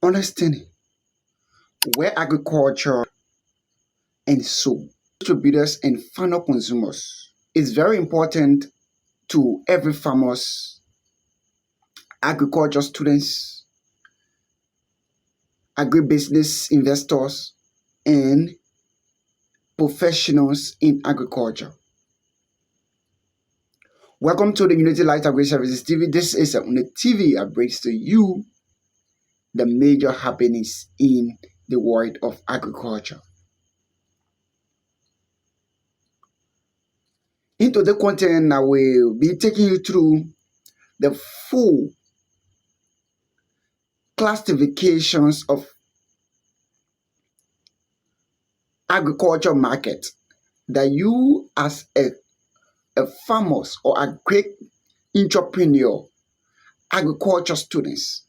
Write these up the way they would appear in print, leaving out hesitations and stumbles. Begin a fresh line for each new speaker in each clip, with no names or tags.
understanding where agriculture and so distributors and final consumers is very important to every farmers, agriculture students, agribusiness investors, and professionals in agriculture. Welcome to the Unity Light Agri Services TV. This is a TV that brings to you the major happenings in the world of agriculture. Into the content, I will be taking you through the full classifications of agriculture market that you as a farmers or a great entrepreneur, agriculture students,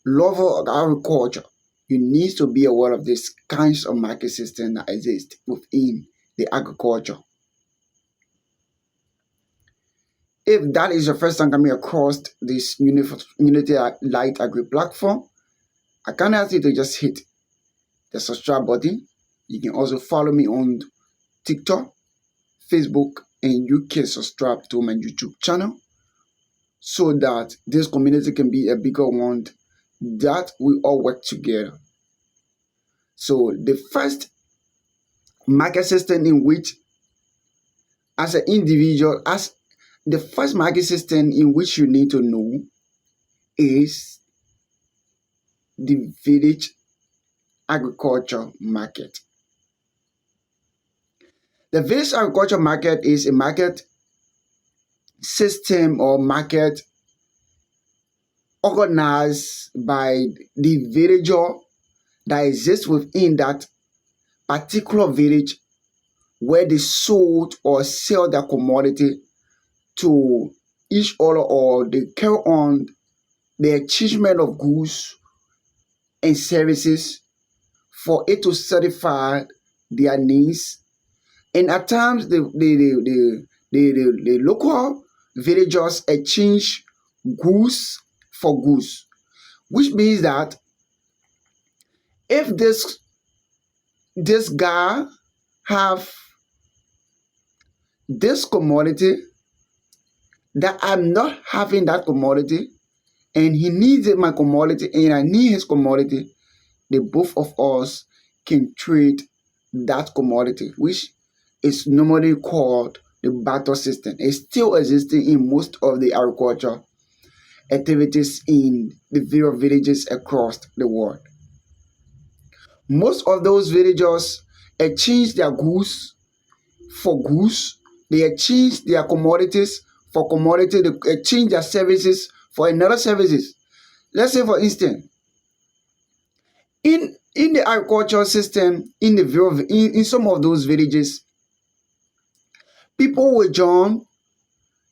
lover of agriculture, you need to be aware of these kinds of market system that exist within the agriculture. If that is your first time coming across this Unity Light Agri platform, I can ask you to just hit the subscribe button. You can also follow me on TikTok, Facebook, and you can subscribe to my YouTube channel so that this community can be a bigger one, that we all work together. So the first market system in which, as an individual, as the first market system in which you need to know is the village agriculture market. The village agriculture market is a market system or market organized by the villager that exists within that particular village, where they sold or sell their commodity to each other, or they carry on the achievement of goods and services for it to satisfy their needs. And at times the local villagers exchange goods for goods, which means that if this guy have this commodity that I'm not having that commodity, and he needs my commodity and I need his commodity, the both of us can trade that commodity, which is normally called the barter system. It's still existing in most of the agriculture activities in the various villages across the world. Most of those villagers exchange their goods for goods. They exchange their commodities for commodity. They exchange their services for another services. Let's say, for instance, in the agricultural system, in some of those villages, people will join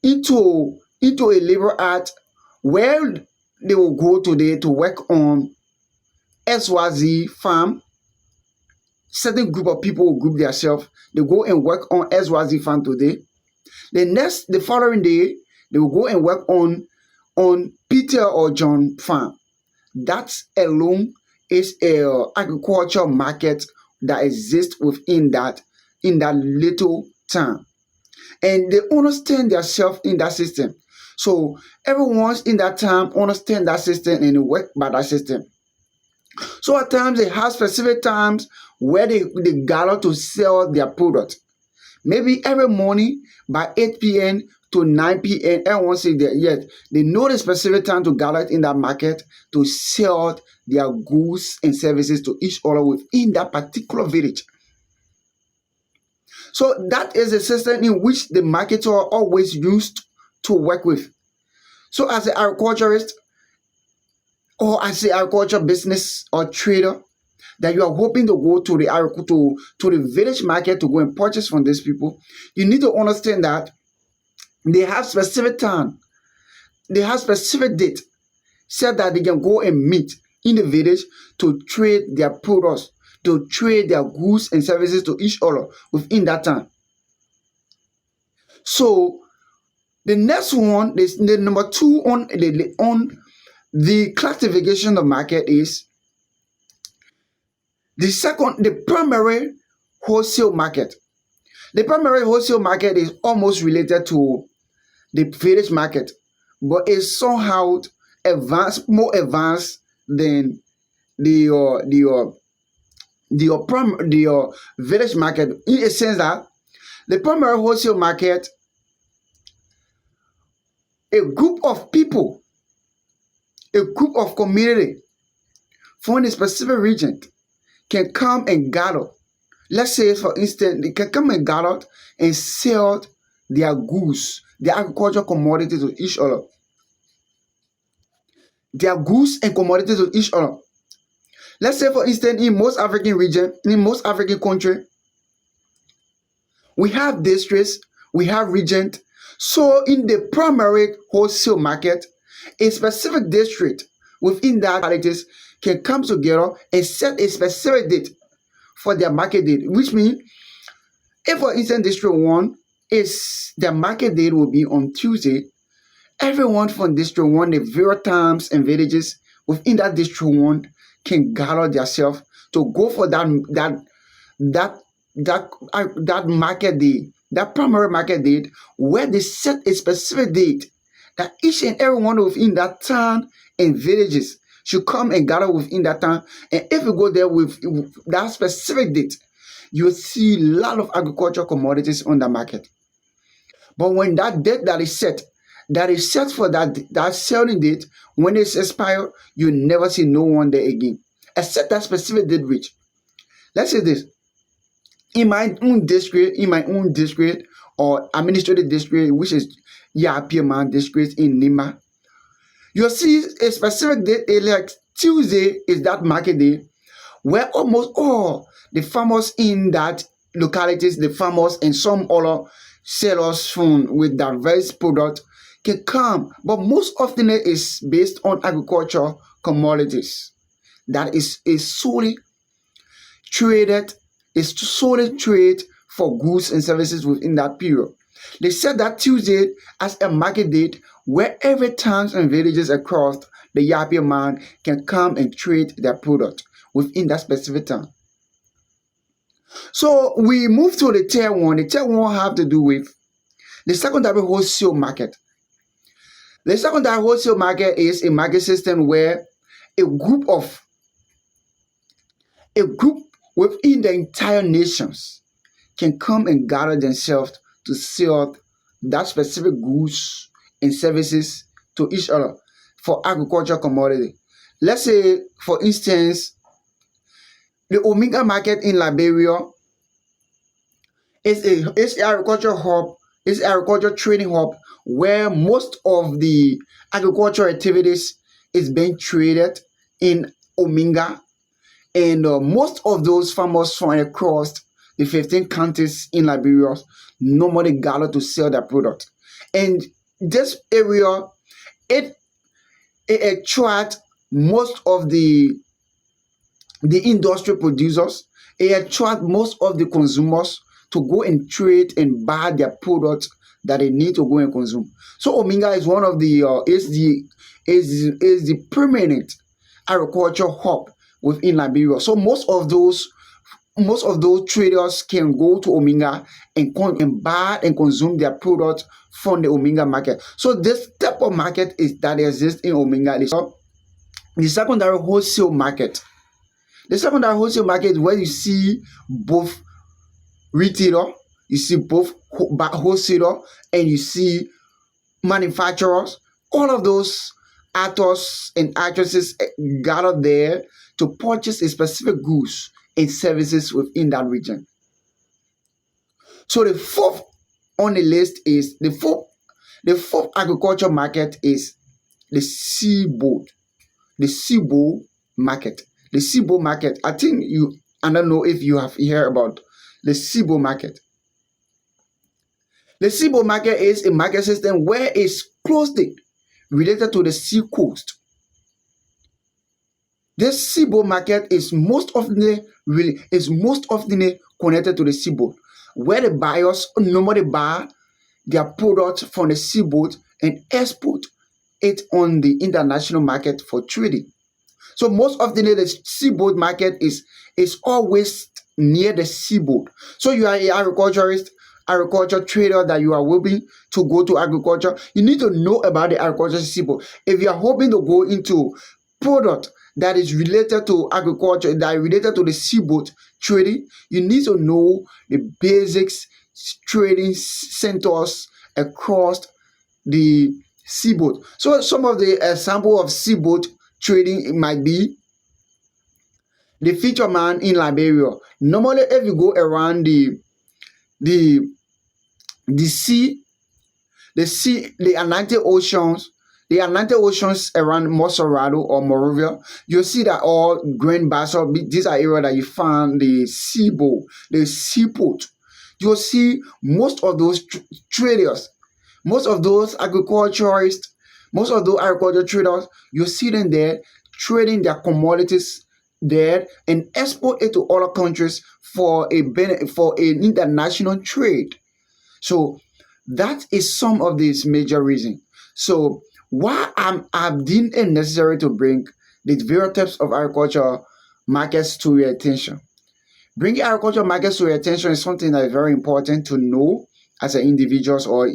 into a labor act where they will go today to work on XYZ farm. Certain group of people will group themselves. They go and work on XYZ farm today. The following day, they will go and work on Peter or John farm. That alone is a agriculture market that exists within that little town, and they understand themselves in that system. So everyone's in that town understand that system and they work by that system. So at times they have specific times where they gather to sell their product. Maybe every morning by 8 p.m. to 9 p.m. everyone say that yes, they know the specific time to gather in that market to sell their goods and services to each other within that particular village. So that is a system in which the marketer always used to work with. So as an agriculturist or as an agriculture business or trader, that you are hoping to go to the village market to go and purchase from these people, you need to understand that they have specific time, they have specific date, said that they can go and meet in the village to trade their products, to trade their goods and services to each other within that time. So the next one, the number two on the classification of market is The primary wholesale market. The primary wholesale market is almost related to the village market, but is somehow more advanced than the village market, in a sense that the primary wholesale market, a group of people, a group of community from a specific region can come and gather. Let's say, for instance, they can come and gather and sell their goods, their agricultural commodities to each other. Their goods and commodities to each other. Let's say, for instance, in most African region, in most African country, we have districts, we have regions. So in the primary wholesale market, a specific district within that localities can come together and set a specific date for their market date, which means if, for instance, District 1 is the market date will be on Tuesday, everyone from District 1, the various towns and villages within that District 1 can gather themselves to go for that market day, that primary market date, where they set a specific date that each and every one within that town and villages should come and gather within that town. And if you go there with that specific date, you'll see a lot of agricultural commodities on the market. But when that date that is set for that selling date, when it's expired, you never see no one there again, except that specific date reach. Let's say this. In my own district or administrative district, which is Yapiaman district in Nima, you'll see a specific date, like Tuesday is that market day, where almost all the farmers in that localities, the farmers and some other sellers from with diverse products can come, but most often it is based on agriculture commodities that is solely traded, is solely trade for goods and services within that period. They set that Tuesday as a market date where every towns and villages across the Yapia man can come and trade their product within that specific town. So we move to the tier one. The tier one have to do with the secondary wholesale market. The secondary wholesale market is a market system where a group within the entire nations can come and gather themselves to sell that specific goods and services to each other for agricultural commodity. Let's say, for instance, the Omega market in Liberia is an agricultural hub, is an agricultural trading hub where most of the agricultural activities is being traded in Omega, and most of those farmers from across the 15 counties in Liberia normally gather to sell their product. And this area, it attracts most of the industrial producers, it attracts most of the consumers to go and trade and buy their products that they need to go and consume. So Omega is one of the is the permanent agricultural hub within Liberia. So most of those traders can go to Omega and buy and consume their products from the Omega market. So this type of market is that exists in Omega. The secondary wholesale market. The secondary wholesale market is where you see both retailer, you see both wholesaler, and you see manufacturers. All of those actors and actresses gather there to purchase a specific goods and services within that region. So the fourth on the list is the fourth agriculture market is the seaboard. The seaboard market. The seaboard market. I don't know if you have heard about the seaboard market. The seaboard market is a market system where it's closely related to the sea coast. This seaboard market is most often connected to the seaboard, where the buyers normally buy their products from the seaboard and export it on the international market for trading. So most often the seaboard market is always near the seaboard. So you are a agriculturist, agriculture trader that you are hoping to go to agriculture. You need to know about the agriculture seaboard. If you are hoping to go into product that is related to agriculture, that is related to the seaboard trading, you need to know the basics trading centers across the seaboard. So some of the example of seaboard trading might be the fisherman in Liberia. Normally, if you go around the the sea, the Atlantic Oceans around Mosorado or Morovia, you see that all Grand Bassel, these are areas that you find the seaboard, the seaport. You'll see most of those traders, most of those agriculturists, most of those agriculture traders, you see them there trading their commodities there and export it to other countries for for an international trade. So that is some of these major reasons. So why I've deemed it necessary to bring the various types of agriculture markets to your attention. Bringing agriculture markets to your attention is something that is very important to know as an individuals or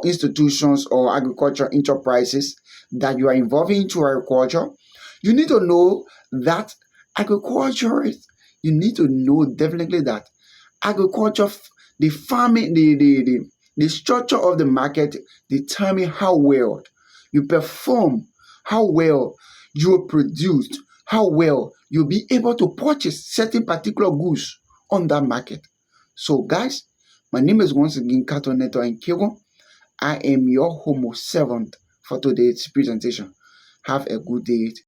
institutions or agriculture enterprises that you are involving into agriculture. You need to know that agriculture you need to know definitely that agriculture, the farming, the structure of the market determine how well you perform, how well you are produced, how well you'll be able to purchase certain particular goods on that market. So, guys, my name is once again Kato Neto and Kego. I am your homo servant for today's presentation. Have a good day.